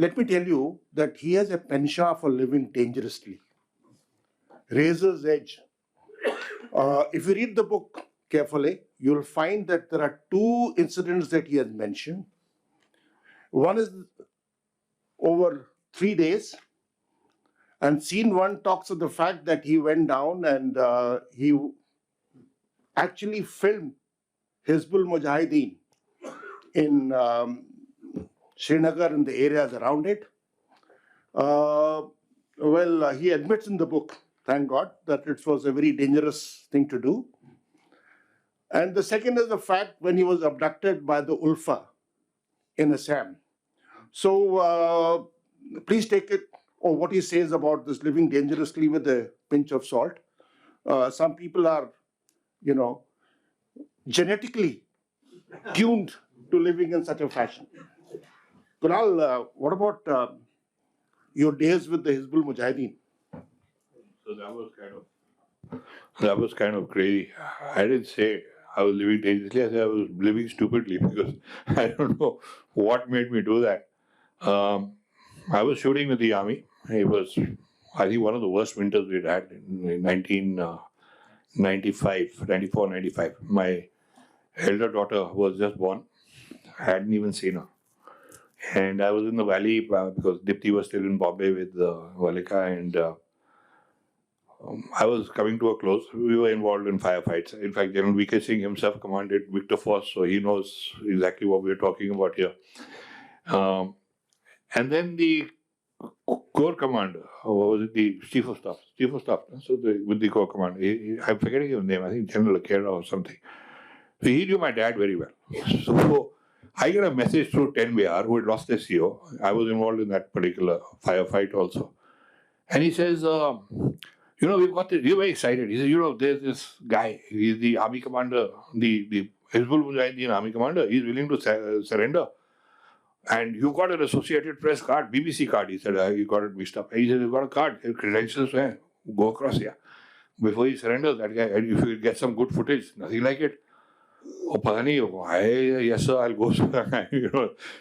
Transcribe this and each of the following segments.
let me tell you that he has a penchant for living dangerously. Razor's edge. If you read the book carefully, you'll find that there are two incidents that he has mentioned. One is over 3 days, and scene one talks of the fact that he went down and he actually filmed Hizbul Mujahideen in Srinagar and the areas around it. He admits in the book, thank God, that it was a very dangerous thing to do. And the second is the fact when he was abducted by the Ulfa in Assam. So please take it, or what he says about this living dangerously with a pinch of salt. Some people are, genetically tuned to living in such a fashion. Kunal, what about your days with the Hizbul Mujahideen? So that was kind of crazy. I didn't say I was living dangerously. I said I was living stupidly because I don't know what made me do that. I was shooting with the army. It was, I think, one of the worst winters we'd had in 1995, 94, 95. My elder daughter was just born. I hadn't even seen her. And I was in the valley because Dipti was still in Bombay with Valika, and I was coming to a close. We were involved in firefights. In fact, General V.K. Singh himself commanded Victor Force, so he knows exactly what we're talking about here. And then the Corps commander, or was it the Chief of Staff? So with the Corps commander, I'm forgetting his name, I think General Akera or something. So he knew my dad very well. So I get a message through 10BR, who had lost their CO. I was involved in that particular firefight also. And he says, we've got this, you're very excited. He says, there's this guy, he's the army commander, the Hizbul Mujahideen army commander, he's willing to surrender. And you got an Associated Press card, BBC card. He said, you got it mixed up. He said, you got a card, your credentials, go across here. Before he surrenders, that guy, and if you get some good footage, nothing like it. Yes sir, I'll go.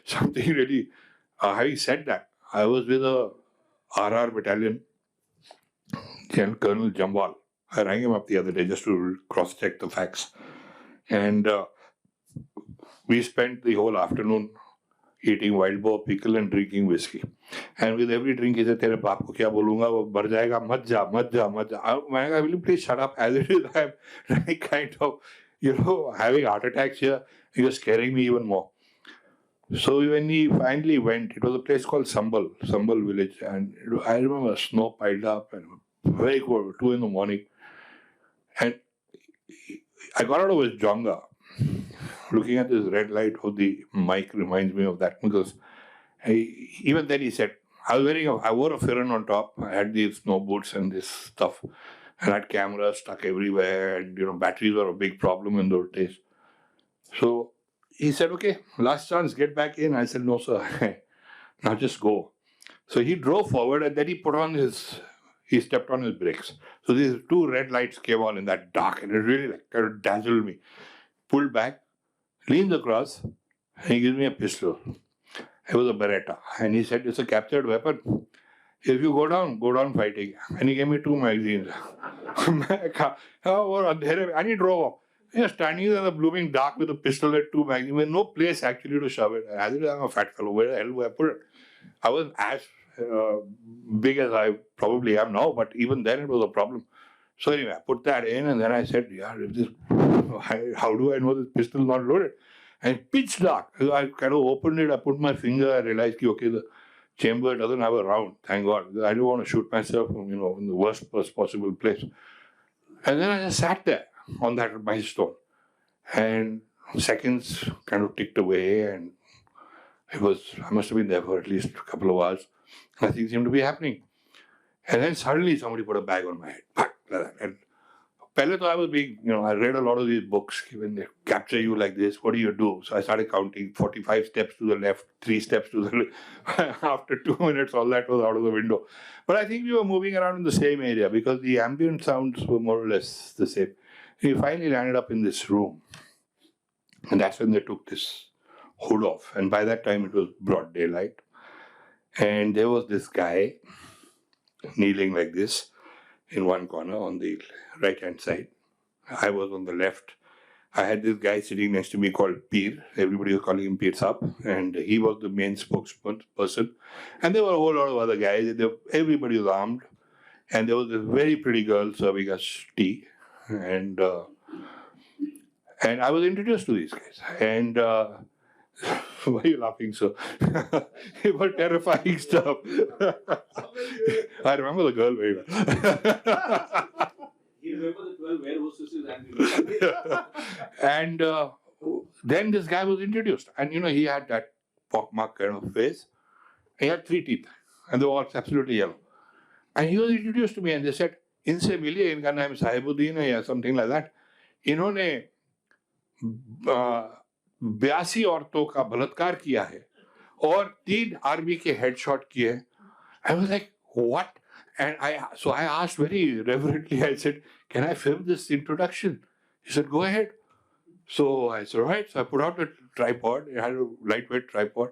Something really. Having said that, I was with a RR battalion, Colonel Jambal. I rang him up the other day just to cross-check the facts. And we spent the whole afternoon eating wild boar pickle and drinking whiskey. And with every drink, he said, "Tere baap ko kya bolunga, wo bar jayega, mat ja. Will you please shut up? As it is, I'm kind of, having heart attacks here. You're scaring me even more." So when he finally went, it was a place called Sambal village. And I remember snow piled up and very cold, 2 a.m. And I got out of his jonga. Looking at this red light of the mic reminds me of that, because even then he said, I wore a Firan on top. I had these snow boots and this stuff. And I had cameras stuck everywhere, and batteries were a big problem in those days. So he said, okay, last chance, get back in. I said, no sir, now just go. So he drove forward, and then he stepped on his brakes. So these 2 red lights came on in that dark, and it really kind of dazzled me. Pulled back, leans across, and he gives me a pistol. It was a Beretta. And he said, it's a captured weapon. If you go down fighting. And he gave me 2 magazines. And he drove off. He was standing in the blooming dark with a pistol and 2 magazines, with no place actually to shove it. As it is, I'm a fat fellow. Where the hell do I put it? I wasn't as big as I probably am now, but even then it was a problem. So anyway, I put that in, and then I said, how do I know this pistol is not loaded? And pitch dark. I kind of opened it, I put my finger, I realized, okay, the chamber doesn't have a round, thank God. I don't want to shoot myself, in the worst possible place. And then I just sat there on that milestone. And seconds kind of ticked away, and I must have been there for at least a couple of hours. Nothing seemed to be happening. And then suddenly somebody put a bag on my head. And Pehle I was being, I read a lot of these books. When they capture you like this, what do you do? So I started counting 45 steps to the left, 3 steps to the left. After 2 minutes, all that was out of the window. But I think we were moving around in the same area because the ambient sounds were more or less the same. We finally landed up in this room. And that's when they took this hood off. And by that time, it was broad daylight. And there was this guy kneeling like this in one corner on the right-hand side. I was on the left. I had this guy sitting next to me called Peer. Everybody was calling him Peer Saab, and he was the main spokesperson. And there were a whole lot of other guys. Everybody was armed, and there was this very pretty girl serving us tea, and I was introduced to these guys. And why are you laughing, sir? It was terrifying stuff. I remember the girl very well. You remember the 12 warehouses and And then this guy was introduced, and he had that pockmark kind of face. He had 3 teeth, and they were all absolutely yellow. And he was introduced to me, and they said, "Inse miliye, inka naam Sahibuddin hai," or something like that. इन्होंने 82 औरतों का बलात्कार किया है और 3 army के headshot किए. I was like, what? And so I asked very reverently, I said, "Can I film this introduction?" He said, "Go ahead." So I said, "All right." So I put out a tripod. It had a lightweight tripod.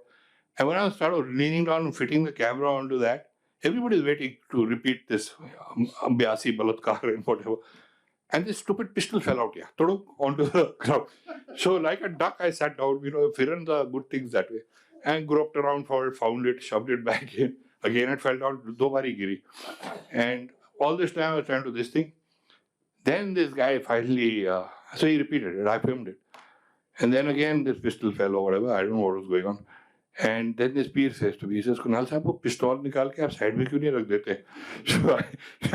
And when I started leaning down and fitting the camera onto that, everybody is waiting to repeat this 82 balatkar and whatever. And this stupid pistol fell out here, onto the ground. So like a duck, I sat down, firan the good things that way, and groped around for it, found it, shoved it back in. Again, it fell down, 2 bari giri. And all this time I was trying to do this thing. Then this guy finally, so he repeated it, I filmed it. And then again, this pistol fell or whatever, I don't know what was going on. And then this peer says to me, he says, "Kunal sahab, wo pistol nikal ke aap side mein kyun nahi rakh dete?" So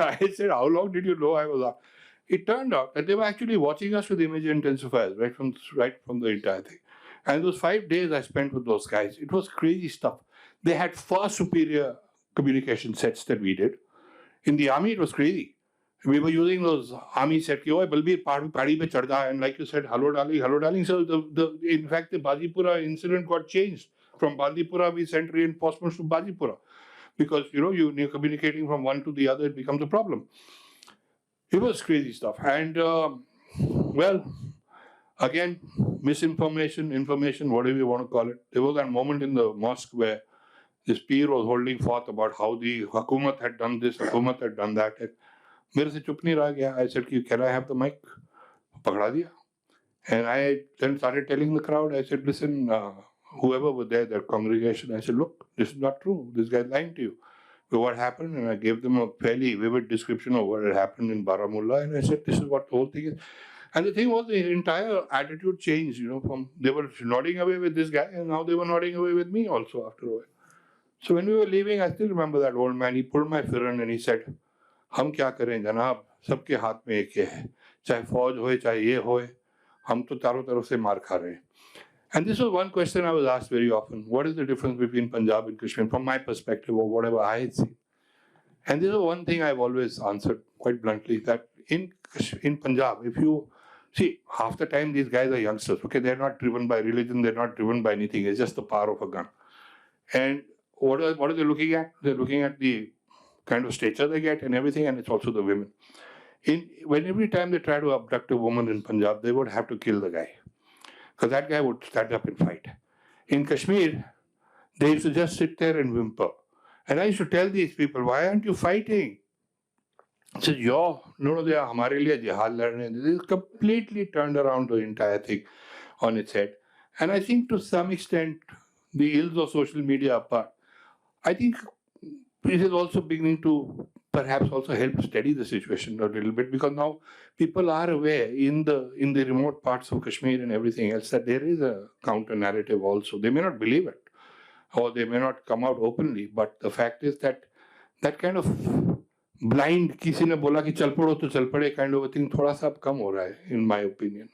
I said, "How long did you know I was up?" It turned out that they were actually watching us with image intensifiers right from the entire thing. And those 5 days I spent with those guys, it was crazy stuff. They had far superior communication sets than we did. In the army, it was crazy. We were using those army sets. Oh, Balbir, padi pe chadha, and like you said, hello darling. So in fact, the Bazipura incident got changed. From Bandipura, we sent reinforcements to Bazipura. Because, you're communicating from one to the other, it becomes a problem. It was crazy stuff. And, well, again, misinformation, information, whatever you want to call it. There was that moment in the mosque where this peer was holding forth about how the Hukumat had done this, Hukumat had done that. मेरे से चुप नहीं रह गया. I said, "Can I have the mic?" पकड़ा दिया. And I then started telling the crowd, I said, "Listen, whoever was there, that congregation," I said, "Look, this is not true. This guy's lying to you." So what happened? And I gave them a fairly vivid description of what had happened in Baramulla. And I said, "This is what the whole thing is." And the thing was, the entire attitude changed, from they were nodding away with this guy, and now they were nodding away with me also after a while. So when we were leaving, I still remember that old man. He pulled my firan and he said, "हम क्या करें जनाब, सबके हाथ में एक है, चाहे फौज होए चाहे ये होए, हम तो चारों तरफ से मार खा रहे हैं." And this was one question I was asked very often. What is the difference between Punjab and Kashmir from my perspective or whatever I had seen? And this is one thing I've always answered quite bluntly, that in Punjab, if you see, half the time these guys are youngsters, okay? They're not driven by religion, they're not driven by anything, it's just the power of a gun. And what are they looking at? They're looking at the kind of stature they get and everything, and it's also the women. When every time they try to abduct a woman in Punjab, they would have to kill the guy, because that guy would stand up and fight. In Kashmir, they used to just sit there and whimper. And I used to tell these people, "Why aren't you fighting?" I said, no, they are hamare liye jihad lad rahe hain. This completely turned around the entire thing on its head. And I think to some extent, the ills of social media apart, I think it is also beginning to perhaps also help steady the situation a little bit, because now people are aware in the remote parts of Kashmir and everything else that there is a counter narrative also. They may not believe it, or they may not come out openly, but the fact is that that kind of blind किसी ने बोला कि चल पड़ो तो चल पड़े kind of a thing थोड़ा सा अब कम हो रहा है, in my opinion.